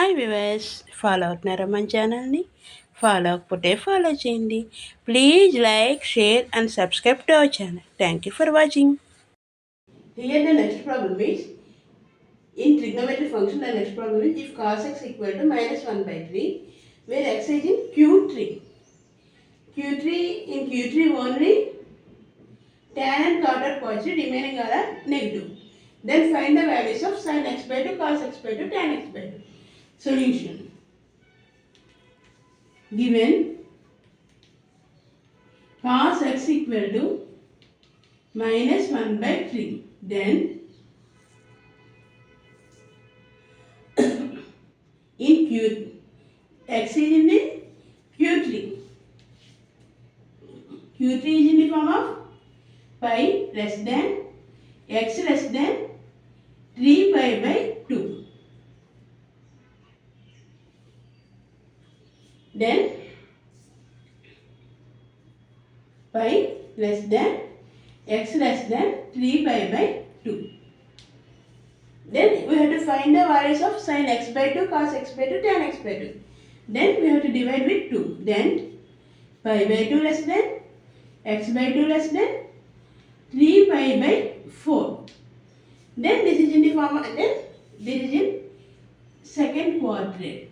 Hi viewers, follow అవుతున్నారా మన ఛానల్ని? ఫాలో అవ్వకపోతే ఫాలో చేయండి. Please like, share and subscribe to our channel. Thank you for watching. Here the next problem is, in trigonometric function the next problem is if cos x equal to minus 1 by 3, where x is in Q3. In Q3 only tan and cot are positive, remaining are negative. Then find the values of sin x by 2, cos x by 2, tan x by 2. Solution. Given cos x equal to minus 1 by 3, then in Q, x is in the Q3. Q3 is in the form of pi less than x less than 3 pi by 2. Then pi less than x less than 3 pi by 2. Then we have to find the values of sin x by 2, cos x by 2, tan x by 2. Then we have to divide with 2. Then pi by 2 less than x by 2 less than 3 pi by 4. Then this is in the form of, then this is in second quadrant.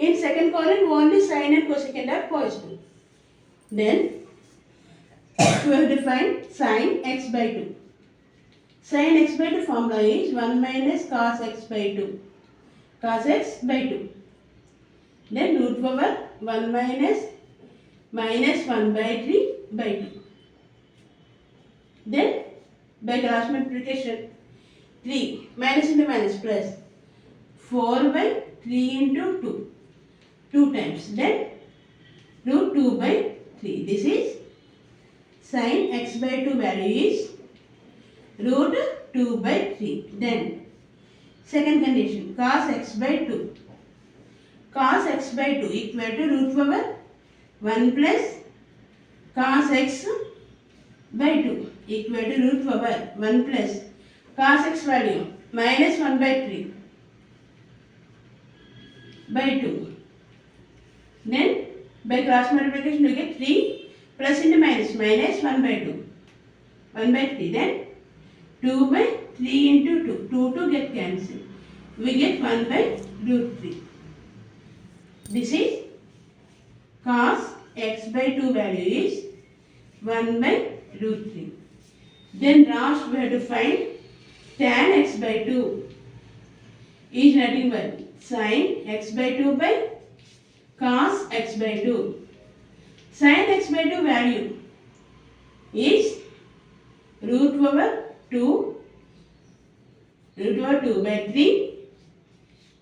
In second quadrant only sin and cosecant are positive. Then we have to find sin x by 2. Sin x by 2 formula is 1 minus cos x by 2. Cos x by 2. Then root over 1 minus 1 by 3 by 2. Then by cross multiplication 3 minus into minus plus 4 by 3 into 2. 2 times. Then root 2 by 3. This is sin x by 2 value is root 2 by 3. Then second condition, cos x by 2. Cos x by 2 equal to root over 1 plus cos x by 2 equal to root over 1 plus cos x value minus 1 by 3 by 2. Then by cross multiplication you get 3 plus into minus 1 by 2. 1 by 3. Then 2 by 3 into 2. 2 get cancelled. We get 1 by root 3. This is cos x by 2 value is 1 by root 3. Then last we have to find tan x by 2 is nothing but sin x by 2 by cos x by 2. Sin x by 2 value is root over 2 by 3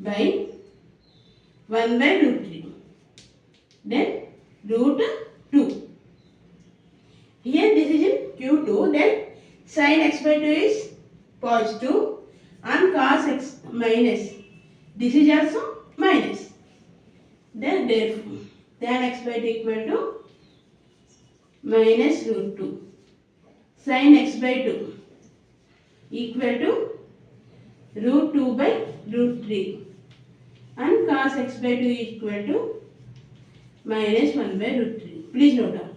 by 1 by root 3. Then root 2. Here this is in Q2. Then sin x by 2 is positive and cos x minus. This is also minus. Then therefore tan x by 2 equal to minus root 2. Sin x by 2 equal to root 2 by root 3. And cos x by 2 equal to minus 1 by root 3. Please note down.